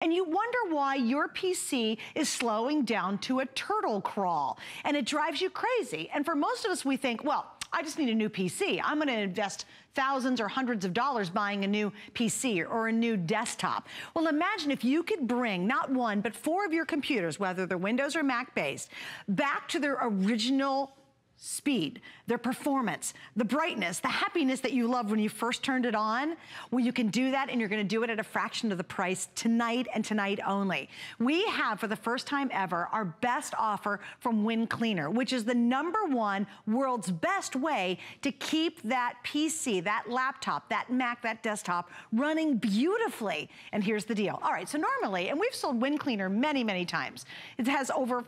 and you wonder why your PC is slowing down to a turtle crawl, and it drives you crazy. And for most of us, we think, well, I just need a new PC. I'm gonna invest thousands or hundreds of dollars buying a new PC or a new desktop. Well, imagine if you could bring not one, but 4 of your computers, whether they're Windows or Mac based, back to their original speed, their performance, the brightness, the happiness that you loved when you first turned it on. Well, you can do that, and you're gonna do it at a fraction of the price tonight and tonight only. We have, for the first time ever, our best offer from WinCleaner, which is the #1 world's best way to keep that PC, that laptop, that Mac, that desktop running beautifully. And here's the deal. All right, so normally, and we've sold WinCleaner many, many times, it has over,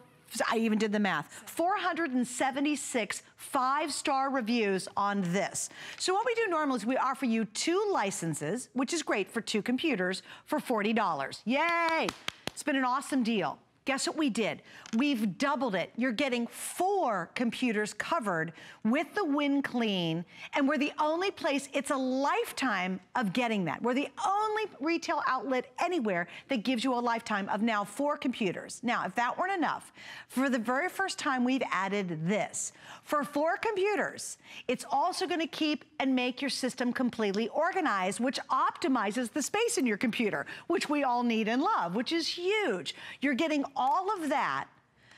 I even did the math, 476 5-star reviews on this. So what we do normally is we offer you 2 licenses, which is great for 2 computers, for $40. Yay! It's been an awesome deal. Guess what we did? We've doubled it. You're getting 4 computers covered with the WinClean, and we're the only place, it's a lifetime of getting that. We're the only retail outlet anywhere that gives you a lifetime of now 4 computers. Now, if that weren't enough, for the very first time, we've added this. For 4 computers, it's also gonna keep and make your system completely organized, which optimizes the space in your computer, which we all need and love, which is huge. You're getting all of that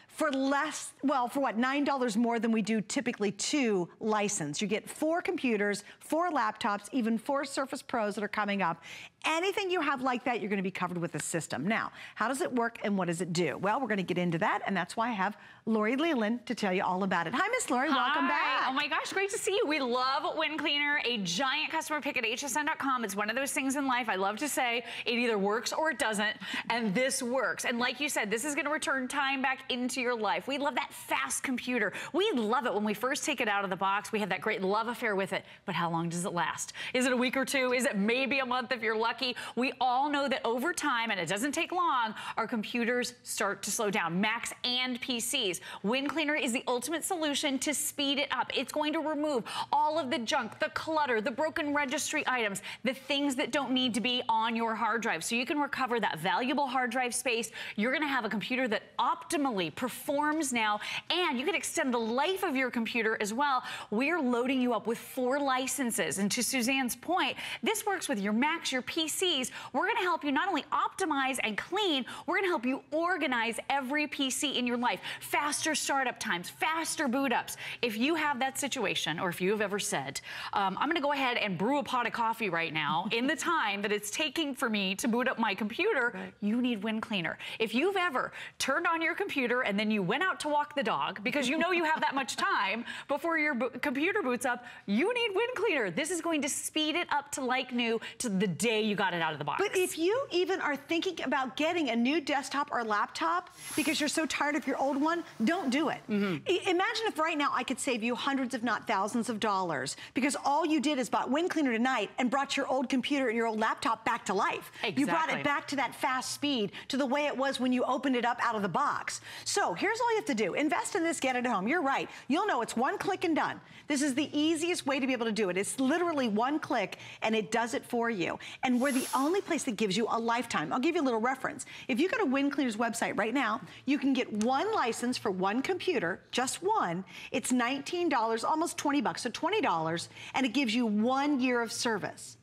for less, well, for what, $9 more than we do typically 2 license. You get 4 computers, 4 laptops, even 4 Surface Pros that are coming up. Anything you have like that, you're gonna be covered with the system. Now, how does it work and what does it do? Well, we're gonna get into that, and that's why I have Lori Leland to tell you all about it. Hi, Miss Lori, welcome back. Oh my gosh, great to see you. We love WinCleaner, a giant customer pick at hsn.com. It's one of those things in life I love to say, it either works or it doesn't, and this works. And like you said, this is gonna return time back into your life. We love that fast computer. We love it when we first take it out of the box. We have that great love affair with it, but how long does it last? Is it a week or 2? Is it maybe a month if you're lucky? We all know that over time, and it doesn't take long, our computers start to slow down, Macs and PCs. WinCleaner is the ultimate solution to speed it up. It's going to remove all of the junk, the clutter, the broken registry items, the things that don't need to be on your hard drive. So you can recover that valuable hard drive space. You're gonna have a computer that optimally performs now, and you can extend the life of your computer as well. We're loading you up with 4 licenses. And to Suzanne's point, this works with your Macs, your PCs. We're gonna help you not only optimize and clean, we're gonna help you organize every PC in your life. Faster startup times, faster boot ups. If you have that situation, or if you have ever said, I'm gonna go ahead and brew a pot of coffee right now in the time that it's taking for me to boot up my computer, you need WinCleaner. If you've ever turned on your computer and then you went out to walk the dog because you know you have that much time before your computer boots up, you need WinCleaner. This is going to speed it up to like new to the day you got it out of the box. But if you even are thinking about getting a new desktop or laptop because you're so tired of your old one, don't do it. Imagine if right now I could save you hundreds, if not thousands of dollars, because all you did is bought WinCleaner tonight and brought your old computer and your old laptop back to life. Exactly. You brought it back to that fast speed, to the way it was when you opened it up out of the box. So here's all you have to do. Invest in this, get it at home. You're right. You'll know it's 1 click and done. This is the easiest way to be able to do it. It's literally 1 click and it does it for you. And we're the only place that gives you a lifetime. I'll give you a little reference. If you go to WinCleaner's website right now, you can get 1 license for 1 computer, just 1. It's $19, almost 20 bucks, so $20, and it gives you 1 year of service.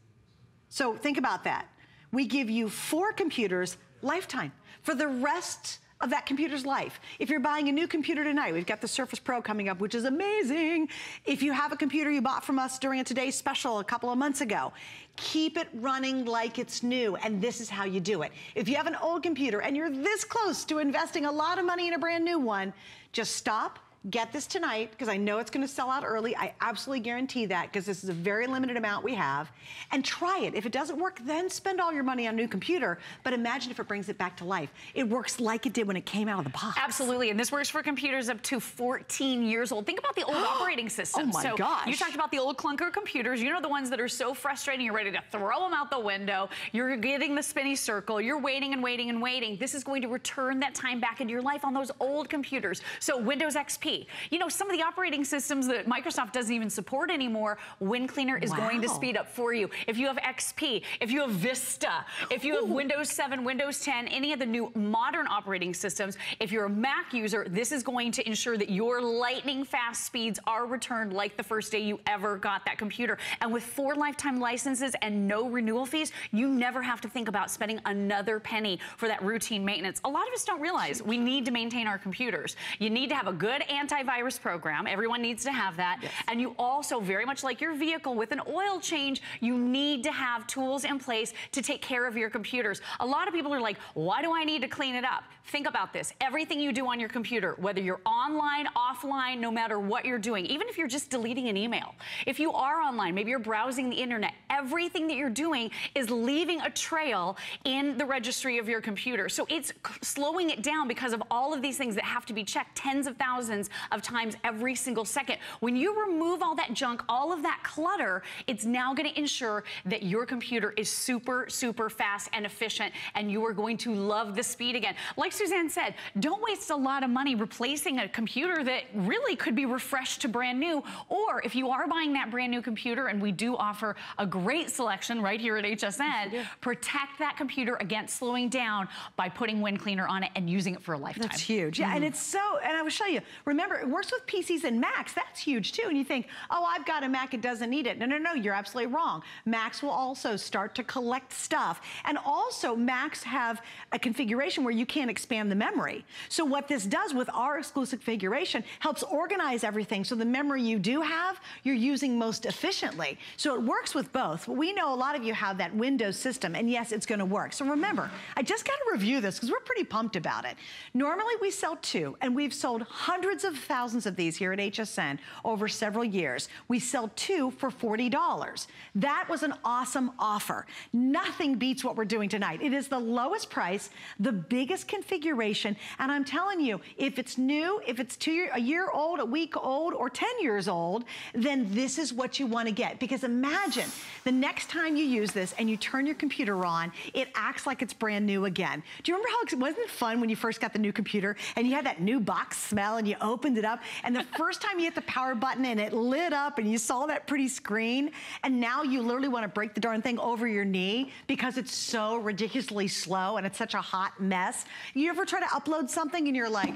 So think about that. We give you 4 computers, lifetime, for the rest of that computer's life. If you're buying a new computer tonight, we've got the Surface Pro coming up, which is amazing. If you have a computer you bought from us during a Today's Special a couple of months ago, keep it running like it's new, and this is how you do it. If you have an old computer and you're this close to investing a lot of money in a brand new one, just stop, get this tonight, because I know it's gonna sell out early. I absolutely guarantee that, because this is a very limited amount we have. And try it. If it doesn't work, then spend all your money on a new computer. But imagine if it brings it back to life. It works like it did when it came out of the box. Absolutely, and this works for computers up to 14 years old. Think about the old operating system. Oh my gosh. You talked about the old clunker computers. You know, the ones that are so frustrating, you're ready to throw them out the window. You're getting the spinny circle. You're waiting and waiting and waiting. This is going to return that time back into your life on those old computers. So Windows XP XP. You know, some of the operating systems that Microsoft doesn't even support anymore, WinCleaner is going to speed up for you. If you have XP, if you have Vista, if you have Windows 7, Windows 10, any of the new modern operating systems, if you're a Mac user, this is going to ensure that your lightning fast speeds are returned like the first day you ever got that computer. And with 4 lifetime licenses and no renewal fees, you never have to think about spending another penny for that routine maintenance. A lot of us don't realize we need to maintain our computers. You need to have a good antivirus program. Everyone needs to have that. Yes. And you also, very much like your vehicle with an oil change, you need to have tools in place to take care of your computers. A lot of people are like, why do I need to clean it up? Think about this. Everything you do on your computer, whether you're online, offline, no matter what you're doing, even if you're just deleting an email, if you are online, maybe you're browsing the internet, everything that you're doing is leaving a trail in the registry of your computer. So it's slowing it down because of all of these things that have to be checked tens of thousands of times every single second. When you remove all that junk, all of that clutter, it's now going to ensure that your computer is super, super fast and efficient, and you are going to love the speed again. Like Suzanne said, don't waste a lot of money replacing a computer that really could be refreshed to brand new. Or if you are buying that brand new computer, and we do offer a great selection right here at HSN, protect that computer against slowing down by putting WinCleaner on it and using it for a lifetime. That's huge. Yeah, and it's so, and I will show you, remember, it works with PCs and Macs. That's huge too. And you think, oh, I've got a Mac, it doesn't need it. No, no, no, you're absolutely wrong. Macs will also start to collect stuff. And also, Macs have a configuration where you can't expand the memory. So what this does with our exclusive configuration helps organize everything so the memory you do have, you're using most efficiently. So it works with both. We know a lot of you have that Windows system, and yes, it's gonna work. So remember, I just gotta review this because we're pretty pumped about it. Normally we sell 2, and we've sold hundreds of thousands of these here at HSN over several years. We sell 2 for $40. That was an awesome offer. Nothing beats what we're doing tonight. It is the lowest price, the biggest configuration, and I'm telling you, if it's new, if it's a year old, a week old, or 10 years old, then this is what you want to get. Because imagine the next time you use this and you turn your computer on, it acts like it's brand new again. Do you remember how, wasn't it fun when you first got the new computer and you had that new box smell and you opened it up and the first time you hit the power button and it lit up and you saw that pretty screen, and now you literally want to break the darn thing over your knee because it's so ridiculously slow and it's such a hot mess. You ever try to upload something and you're like,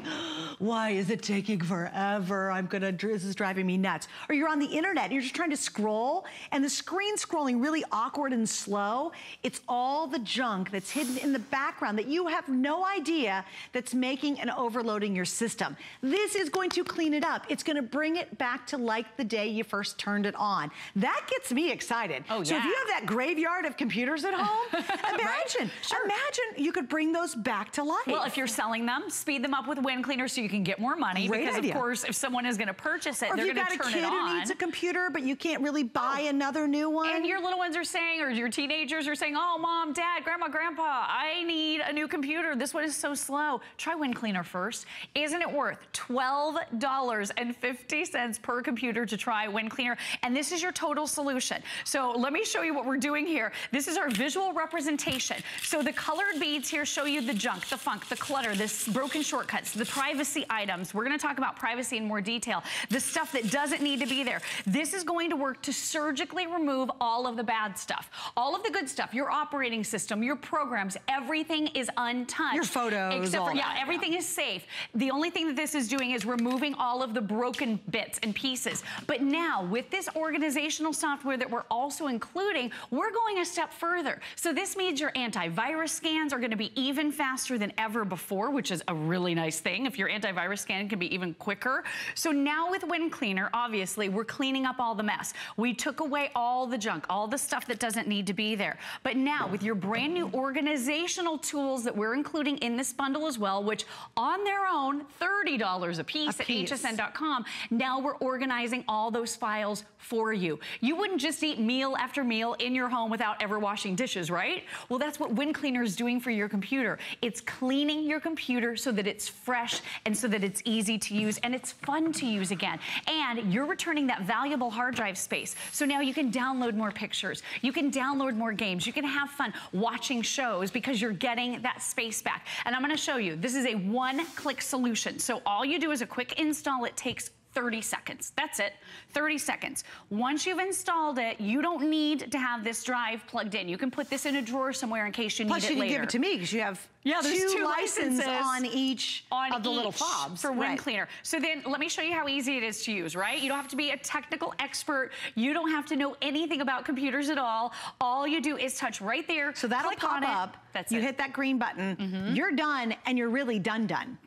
why is it taking forever? This is driving me nuts. Or you're on the internet and you're just trying to scroll and the screen's scrolling really awkward and slow. It's all the junk that's hidden in the background that you have no idea that's making and overloading your system. This is going to clean it up. It's going to bring it back to like the day you first turned it on. That gets me excited. Oh, yeah. So if you have that graveyard of computers at home, imagine, right? Sure. Imagine you could bring those back to life. Well, if you're selling them, speed them up with WinCleaner so you can get more money. Great because idea. Of course, if someone is going to purchase it, or they're going to turn it on. If you've got a kid who needs a computer, but you can't really buy another new one. And your little ones are saying, or your teenagers are saying, oh, Mom, Dad, Grandma, Grandpa, I need a new computer. This one is so slow. Try WinCleaner first. Isn't it worth $12.50 per computer to try WinCleaner? And this is your total solution. So let me show you what we're doing here. This is our visual representation. So the colored beads here show you the junk, the funk, the clutter, the broken shortcuts, the privacy items. We're going to talk about privacy in more detail. The stuff that doesn't need to be there. This is going to work to surgically remove all of the bad stuff. All of the good stuff, your operating system, your programs, everything is untouched. Your photos, except for, everything is safe. The only thing that this is doing is removing all of the broken bits and pieces. But now, with this organizational software that we're also including, we're going a step further. So this means your antivirus scans are going to be even faster than ever before, which is a really nice thing. If your antivirus scan can be even quicker. So now with WinCleaner, obviously, we're cleaning up all the mess. We took away all the junk, all the stuff that doesn't need to be there. But now, with your brand new organizational tools that we're including in this bundle as well, which on their own, $30 a piece at hsn.com, now we're organizing all those files for you. You wouldn't just eat meal after meal in your home without ever washing dishes, right? Well, that's what WinCleaner is doing for your computer. It's cleaning your computer so that it's fresh and so that it's easy to use and it's fun to use again. And you're returning that valuable hard drive space. So now you can download more pictures. You can download more games. You can have fun watching shows because you're getting getting that space back. And I'm gonna show you, this is a one-click solution. So all you do is a quick install. It takes 30 seconds. That's it, 30 seconds. Once you've installed it, you don't need to have this drive plugged in. You can put this in a drawer somewhere in case you need it later. Plus you can give it to me because you have two licenses on each of the little fobs. For WinCleaner. So then let me show you how easy it is to use, right? You don't have to be a technical expert. You don't have to know anything about computers at all. All you do is touch right there. So that'll pop up. That's you hit that green button. You're done, and you're really done. Done.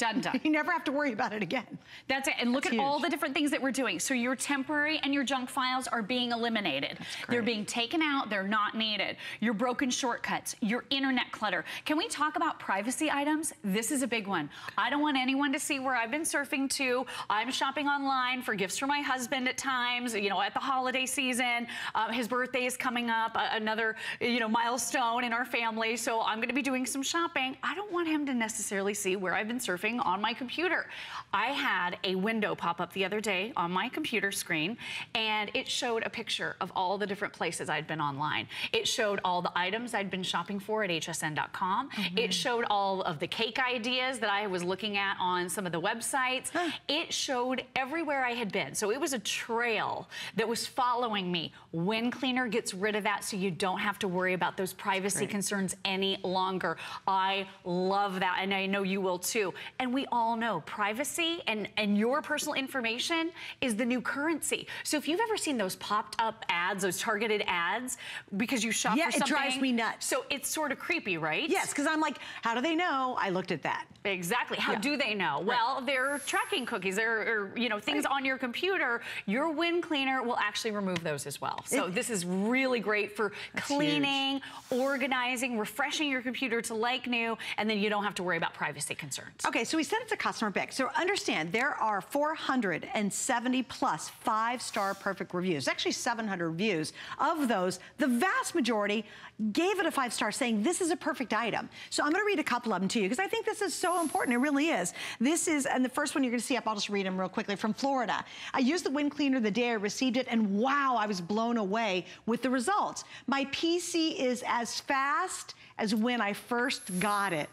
You never have to worry about it again. That's it. And look at all the different things that we're doing. So your temporary and your junk files are being eliminated. They're being taken out. They're not needed. Your broken shortcuts, your internet clutter. Can we talk about privacy items? This is a big one. I don't want anyone to see where I've been surfing to. I'm shopping online for gifts for my husband at times, you know, at the holiday season. His birthday is coming up, another, you know, milestone in our family. So I'm going to be doing some shopping. I don't want him to necessarily see where I've been surfing on my computer. I had a window pop up the other day on my computer screen, and it showed a picture of all the different places I'd been online. It showed all the items I'd been shopping for at hsn.com. It showed all of the cake ideas that I was looking at on some of the websites. It showed everywhere I had been. So it was a trail that was following me. WinCleaner gets rid of that so you don't have to worry about those privacy concerns any longer. I love that, and I know you will too. And we all know privacy and your personal information is the new currency. So if you've ever seen those popped up ads, those targeted ads, because you shop for something. It drives me nuts. So it's sort of creepy, right? Yes, because I'm like, how do they know I looked at that? Exactly. How do they know? Well, they're tracking cookies. They're you know, things on your computer. Your WinCleaner will actually remove those as well. So this is really great for cleaning, organizing, refreshing your computer to like new, and then you don't have to worry about privacy concerns. Okay, so we said it's a customer pick. So understand, there are 470 plus 5-star perfect reviews. Actually 700 reviews. Of those, the vast majority gave it a 5-star saying this is a perfect item. So I'm gonna read a couple of them to you because I think this is so important, it really is. This is, and the first one you're gonna see up, I'll just read them real quickly, from Florida. I used the WinCleaner the day I received it, and wow, I was blown away with the results. My PC is as fast as when I first got it.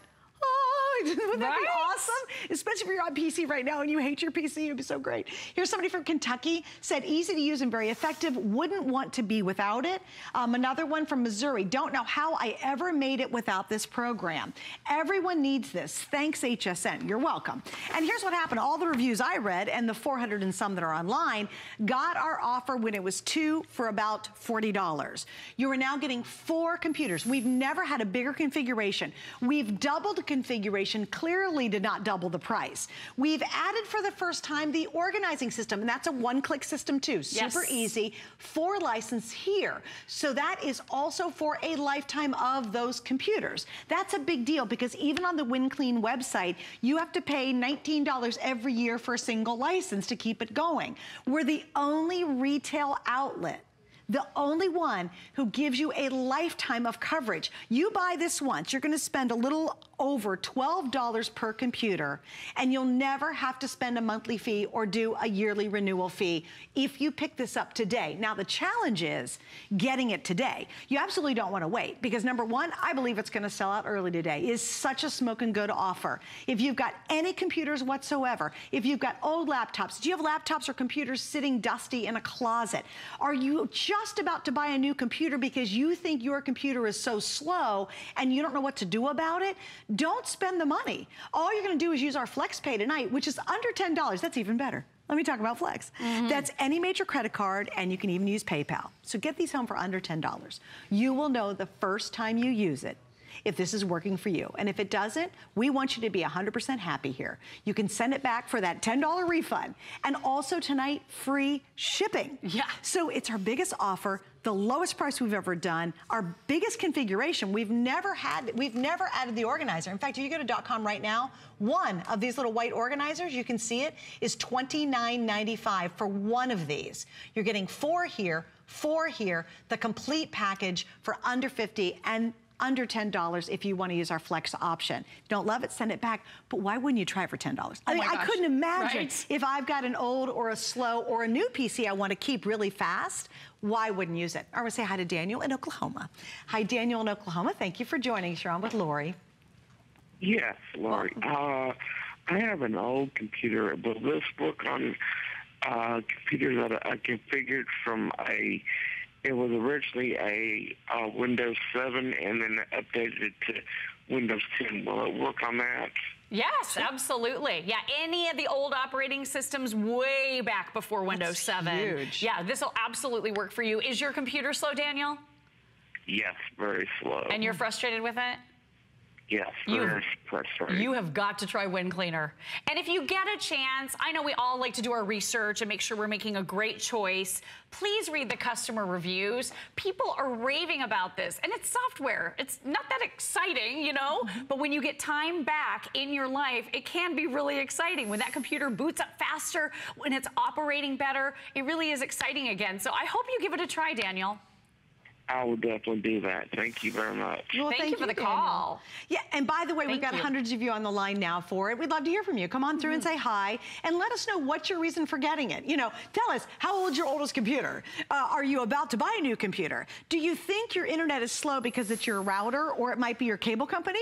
Wouldn't that be awesome? Especially if you're on PC right now and you hate your PC, it'd be so great. Here's somebody from Kentucky, said easy to use and very effective, wouldn't want to be without it. Another one from Missouri, don't know how I ever made it without this program. Everyone needs this. Thanks, HSN. You're welcome. And here's what happened. All the reviews I read, and the 400 and some that are online, got our offer when it was 2 for about $40. You are now getting 4 computers. We've never had a bigger configuration. We've doubled the configuration, clearly did not double the price. We've added for the first time the organizing system, and that's a one-click system too. Super easy. 4 license here. So that is also for a lifetime of those computers. That's a big deal because even on the WinClean website, you have to pay $19 every year for a single license to keep it going. We're the only retail outlet, the only one who gives you a lifetime of coverage. You buy this once, you're gonna spend a little over $12 per computer, and you'll never have to spend a monthly fee or do a yearly renewal fee if you pick this up today. Now the challenge is getting it today. You absolutely don't wanna wait because number one, I believe it's gonna sell out early today. It is such a smoking good offer. If you've got any computers whatsoever, if you've got old laptops, do you have laptops or computers sitting dusty in a closet? Are you just about to buy a new computer because you think your computer is so slow and you don't know what to do about it? Don't spend the money. All you're gonna do is use our Flex Pay tonight, which is under $10. That's even better. Let me talk about Flex. That's any major credit card, and you can even use PayPal. So get these home for under $10. You will know the first time you use it if this is working for you. And if it doesn't, we want you to be 100% happy here. You can send it back for that $10 refund. And also tonight, free shipping. So it's our biggest offer, the lowest price we've ever done, our biggest configuration. We've never added the organizer. In fact, if you go to .com right now, one of these little white organizers, you can see it, is $29.95 for one of these. You're getting 4 here, 4 here, the complete package for under $50 and under $10 if you want to use our Flex option. Don't love it, send it back. But why wouldn't you try it for $10? I mean, I couldn't imagine if I've got an old or a slow or a new PC I want to keep really fast, why wouldn't use it? I want to say hi to Daniel in Oklahoma. Hi, Daniel in Oklahoma. Thank you for joining us. You're on with Lori. Yes, Lori. I have an old computer. Will this work on a computer that I configured from it was originally a Windows 7 and then updated it to Windows 10. Will it work on that? Yes, absolutely. Yeah, any of the old operating systems way back before Windows 7. Huge. Yeah, this will absolutely work for you. Is your computer slow, Daniel? Yes, very slow. And you're frustrated with it? Yes, very frustrating. You have got to try WinCleaner. And if you get a chance, I know we all like to do our research and make sure we're making a great choice. Please read the customer reviews. People are raving about this, and it's software. It's not that exciting, you know, but when you get time back in your life, it can be really exciting. When that computer boots up faster, when it's operating better, it really is exciting again. So I hope you give it a try, Daniel. I will definitely do that. Thank you very much. Well, thank you for the call. Yeah, and by the way, we've got hundreds of you on the line now for it. We'd love to hear from you. Come on through and say hi, and let us know what's your reason for getting it. You know, tell us, how old's your oldest computer? Are you about to buy a new computer? Do you think your internet is slow because it's your router, or it might be your cable company?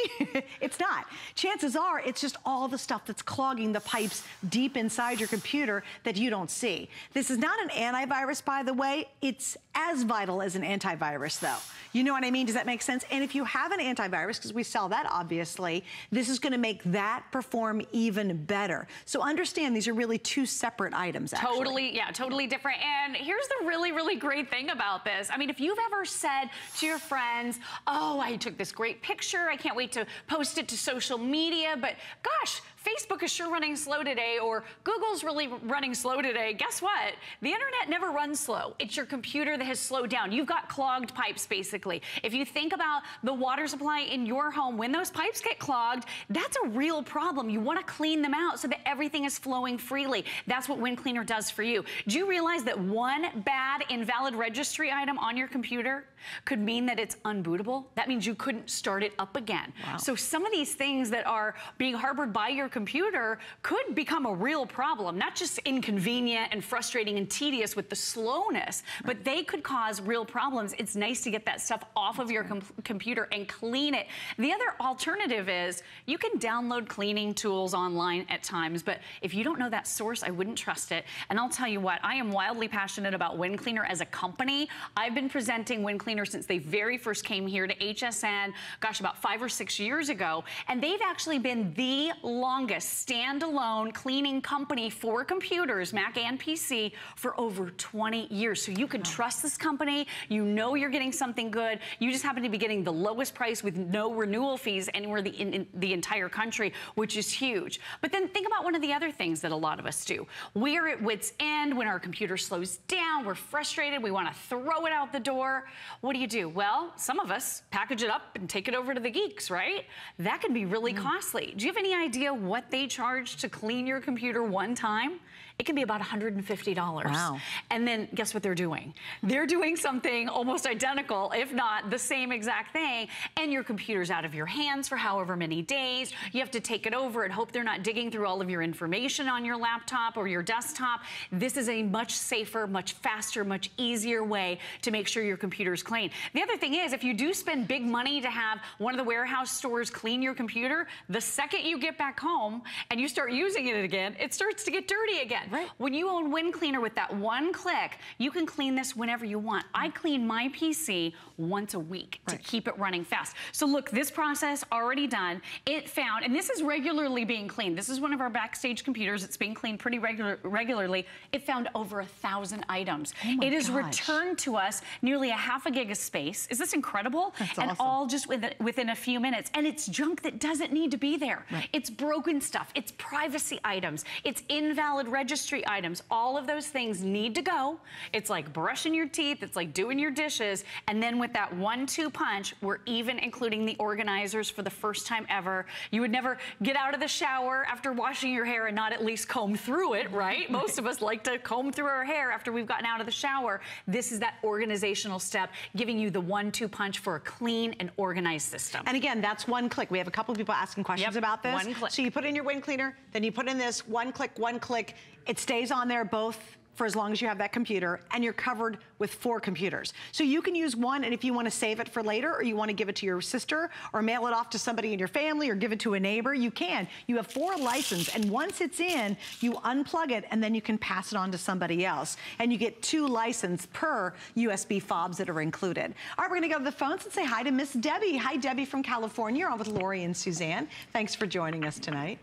It's not. Chances are, it's just all the stuff that's clogging the pipes deep inside your computer that you don't see. This is not an antivirus, by the way. It's as vital as an antivirus, though. You know what I mean? Does that make sense? And if you have an antivirus, because we sell that, obviously, this is going to make that perform even better. So understand these are really two separate items, actually. Totally, yeah, totally different. And here's the really, really great thing about this. I mean, if you've ever said to your friends, oh, I took this great picture, I can't wait to post it to social media, but gosh, Facebook is sure running slow today, or Google's really running slow today. Guess what? The internet never runs slow. It's your computer that has slowed down. You've got clogged pipes, basically. If you think about the water supply in your home, when those pipes get clogged, that's a real problem. You want to clean them out so that everything is flowing freely. That's what WinCleaner does for you. Do you realize that one bad invalid registry item on your computer could mean that it's unbootable? That means you couldn't start it up again. Wow. So some of these things that are being harbored by your computer could become a real problem, not just inconvenient and frustrating and tedious with the slowness, but they could cause real problems. It's nice to get that stuff off of your computer and clean it. The other alternative is you can download cleaning tools online at times, but if you don't know that source, I wouldn't trust it. And I'll tell you what, I am wildly passionate about WinCleaner as a company. I've been presenting WinCleaner since they very first came here to HSN, gosh, about 5 or 6 years ago, and they've actually been the longest standalone cleaning company for computers, Mac and PC, for over 20 years. So you can trust this company. You know you're getting something good. You just happen to be getting the lowest price with no renewal fees anywhere in the entire country, which is huge. But then think about one of the other things that a lot of us do. We're at wit's end when our computer slows down. We're frustrated. We want to throw it out the door. What do? Well, some of us package it up and take it over to the geeks, right? That can be really costly. Do you have any idea what they charge to clean your computer one time? It can be about $150. Wow. And then guess what they're doing? They're doing something almost identical, if not the same exact thing, and your computer's out of your hands for however many days. You have to take it over and hope they're not digging through all of your information on your laptop or your desktop. This is a much safer, much faster, much easier way to make sure your computer's clean. The other thing is, if you do spend big money to have one of the warehouse stores clean your computer, the second you get back home and you start using it again, it starts to get dirty again. Right. When you own WinCleaner with that one click, you can clean this whenever you want. I clean my PC once a week to keep it running fast. So look, this process already done. It found, and this is regularly being cleaned. This is one of our backstage computers. It's being cleaned pretty regularly. It found over 1,000 items. Oh my it has gosh. returned to us nearly a half a gig of space. Is this incredible? That's and awesome. all just within a few minutes. And it's junk that doesn't need to be there. Right. It's broken stuff. It's privacy items. It's invalid registry items. All of those things need to go. It's like brushing your teeth. It's like doing your dishes. And then with that 1-2 punch, we're even including the organizers for the first time ever. You would never get out of the shower after washing your hair and not at least comb through it, right? Most of us like to comb through our hair after we've gotten out of the shower. This is that organizational step, giving you the 1-2 punch for a clean and organized system. And again, that's one click. We have a couple of people asking questions about this. One click. So you put in your WinCleaner, then you put in this one click. It stays on there both for as long as you have that computer, and you're covered with 4 computers. So you can use one, and if you want to save it for later, or you want to give it to your sister, or mail it off to somebody in your family, or give it to a neighbor, you can. You have 4 licenses, and once it's in, you unplug it, and then you can pass it on to somebody else. And you get 2 licenses per USB fobs that are included. All right, we're gonna go to the phones and say hi to Miss Debbie. Hi, Debbie from California. You're on with Lori and Suzanne. Thanks for joining us tonight.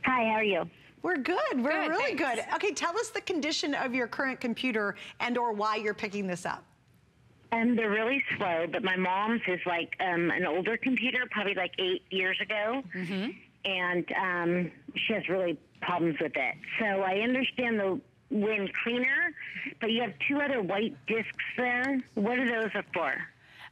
Hi, how are you? We're good. We're really thanks. good. Okay, tell us the condition of your current computer and or why you're picking this up. They're really slow, but my mom's is like an older computer, probably like 8 years ago, and she has really problems with it. So I understand the WinCleaner, but you have 2 other white discs there. What are those for?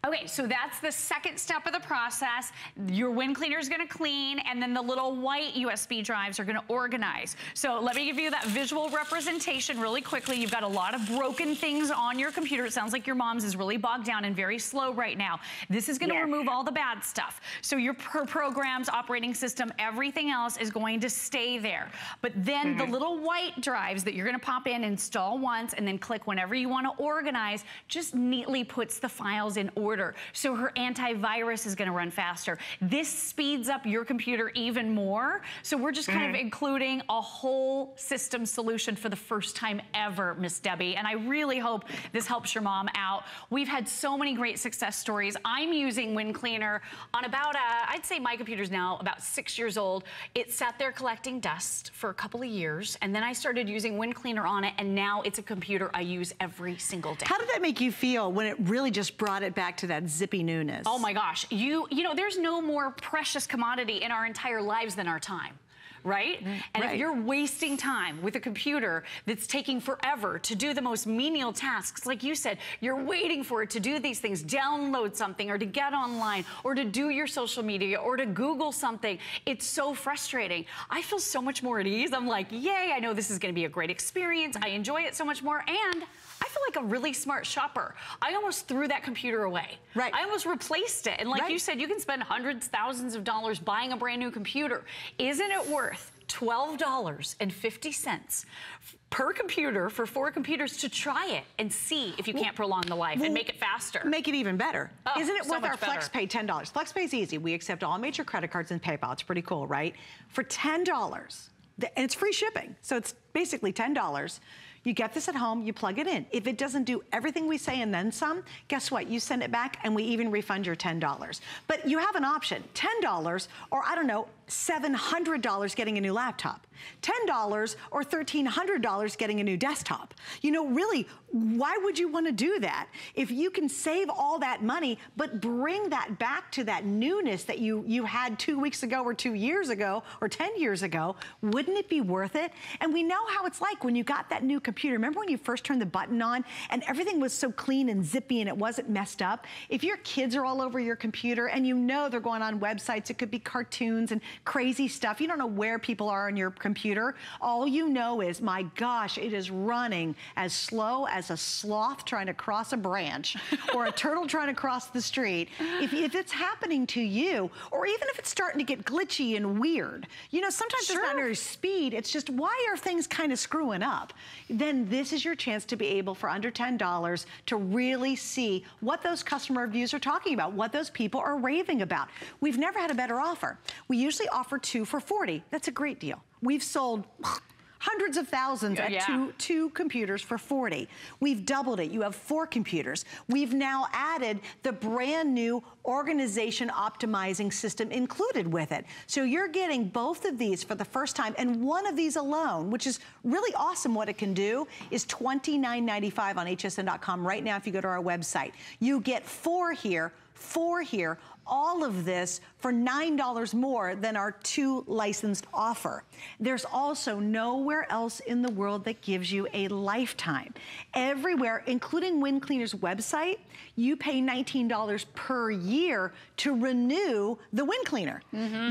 Okay, so that's the second step of the process. Your WinCleaner is gonna clean, and then the little white USB drives are gonna organize. So let me give you that visual representation really quickly. You've got a lot of broken things on your computer. It sounds like your mom's is really bogged down and very slow right now. This is gonna remove all the bad stuff. So your programs, operating system, everything else is going to stay there. But then the little white drives that you're gonna pop in, install once, and then click whenever you wanna organize, just neatly puts the files in order. So her antivirus is gonna run faster. This speeds up your computer even more. So we're just kind of including a whole system solution for the first time ever, Miss Debbie. And I really hope this helps your mom out. We've had so many great success stories. I'm using WinCleaner on about, I'd say my computer's now about 6 years old. It sat there collecting dust for a couple of years. And then I started using WinCleaner on it. And now it's a computer I use every single day. How did that make you feel when it really just brought it back to that zippy newness? Oh my gosh, you know, there's no more precious commodity in our entire lives than our time. Right? And if you're wasting time with a computer that's taking forever to do the most menial tasks, like you said, you're waiting for it to do these things, download something, or to get online, or to do your social media, or to Google something. It's so frustrating. I feel so much more at ease. I'm like, yay, I know this is gonna be a great experience. I enjoy it so much more, and I feel like a really smart shopper. I almost threw that computer away. Right. I almost replaced it. And like you said, you can spend hundreds, thousands of dollars buying a brand new computer. Isn't it worth $12.50 per computer for 4 computers to try it and see if you can't prolong the life and make it faster? Make it even better. Oh, isn't it so worth our much better. FlexPay $10? FlexPay is easy. We accept all major credit cards and PayPal. It's pretty cool, right? For $10, and it's free shipping, so it's basically $10. You get this at home, you plug it in. If it doesn't do everything we say and then some, guess what? You send it back and we even refund your $10. But you have an option, $10 or I don't know, $700 getting a new laptop. $10 or $1,300 getting a new desktop. You know, really, why would you want to do that? If you can save all that money, but bring that back to that newness that you had 2 weeks ago or 2 years ago or 10 years ago, wouldn't it be worth it? And we know how it's like when you got that new computer. Remember when you first turned the button on and everything was so clean and zippy and it wasn't messed up? If your kids are all over your computer and you know they're going on websites, it could be cartoons and crazy stuff. You don't know where people are on your computer. All you know is, my gosh, it is running as slow as a sloth trying to cross a branch or a turtle trying to cross the street. If it's happening to you, or even if it's starting to get glitchy and weird, you know, sometimes it's not under speed, it's just why are things kind of screwing up? Then this is your chance to be able, for under $10, to really see what those customer reviews are talking about, what those people are raving about. We've never had a better offer. We usually offer 2 for $40. That's a great deal. We've sold hundreds of thousands at two computers for $40. We've doubled it. You have 4 computers. We've now added the brand new organization optimizing system included with it. So you're getting both of these for the first time, and one of these alone, which is really awesome what it can do, is $29.95 on hsn.com right now if you go to our website. You get 4 here, 4 here, all of this for $9 more than our 2 licensed offer. There's also nowhere else in the world that gives you a lifetime. Everywhere, including WinCleaner's website, you pay $19 per year to renew the WinCleaner.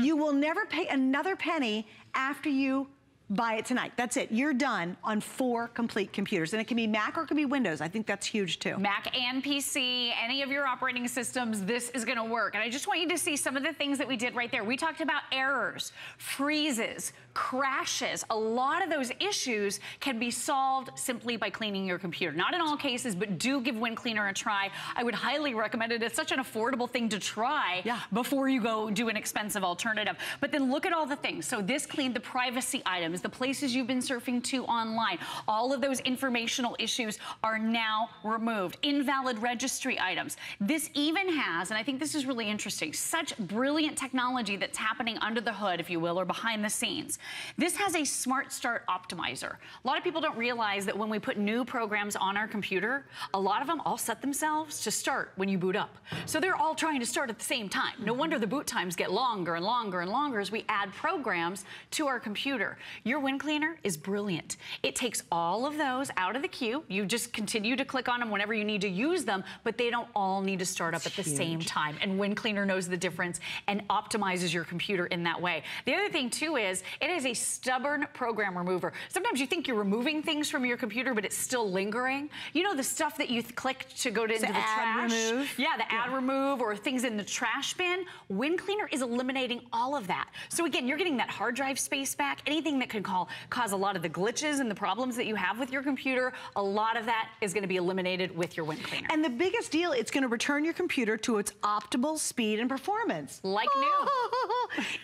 You will never pay another penny after you buy it tonight. That's it. You're done on 4 complete computers. And it can be Mac or it can be Windows. I think that's huge too. Mac and PC, any of your operating systems, this is gonna work. And I just want you to see some of the things that we did right there. We talked about errors, freezes, crashes. A lot of those issues can be solved simply by cleaning your computer. Not in all cases, but do give WinCleaner a try. I would highly recommend it. It's such an affordable thing to try before you go do an expensive alternative. But then look at all the things. So this cleaned the privacy items, the places you've been surfing to online. All of those informational issues are now removed. Invalid registry items. This even has, and I think this is really interesting, such brilliant technology that's happening under the hood, if you will, or behind the scenes. This has a Smartstart Optimizer. A lot of people don't realize that when we put new programs on our computer, a lot of them all set themselves to start when you boot up. So they're all trying to start at the same time. No wonder the boot times get longer and longer and longer as we add programs to our computer. Your WinCleaner is brilliant. It takes all of those out of the queue. You just continue to click on them whenever you need to use them, but they don't all need to start up at the same time. And WinCleaner knows the difference and optimizes your computer in that way. The other thing too is it is a stubborn program remover. Sometimes you think you're removing things from your computer, but it's still lingering. You know the stuff that you click to go into the trash? Remove. Yeah, the add remove or things in the trash bin. WinCleaner is eliminating all of that. So again, you're getting that hard drive space back. Anything that could cause a lot of the glitches and the problems that you have with your computer, a lot of that is going to be eliminated with your WinCleaner. And the biggest deal, it's going to return your computer to its optimal speed and performance. Like new.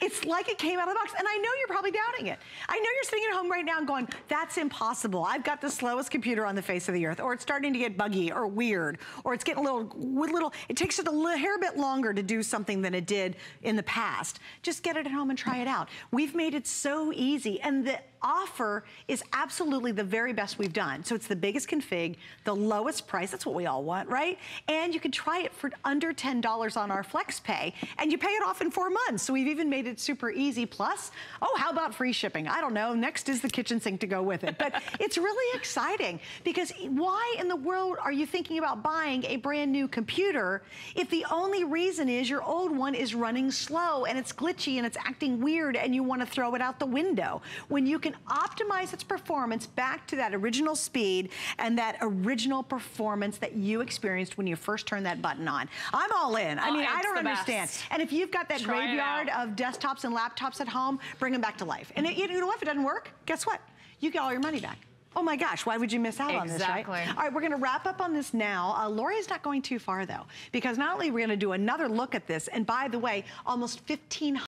It's like it came out of the box. And I know you're probably doubting it. I know you're sitting at home right now and going, that's impossible. I've got the slowest computer on the face of the earth, or it's starting to get buggy or weird, or it's getting a little, it takes just a hair bit longer to do something than it did in the past. Just get it at home and try it out. We've made it so easy, and the offer is absolutely the very best we've done. So it's the biggest config, the lowest price, that's what we all want, right? And you can try it for under $10 on our Flex Pay, and you pay it off in 4 months. So we've even made it super easy. Plus, oh, how about free shipping? I don't know, next is the kitchen sink to go with it. But it's really exciting, because why in the world are you thinking about buying a brand new computer if the only reason is your old one is running slow and it's glitchy and it's acting weird and you want to throw it out the window, when you can optimize its performance back to that original speed and that original performance that you experienced when you first turned that button on. I'm all in. I mean, I don't understand. And if you've got that graveyard of desktops and laptops at home, bring them back to life. And you know what, if it doesn't work, guess what? You get all your money back. Oh my gosh, why would you miss out on this, right? All right, we're gonna wrap up on this now. Lori's not going too far though, because not only are we gonna do another look at this, and by the way, almost 1,500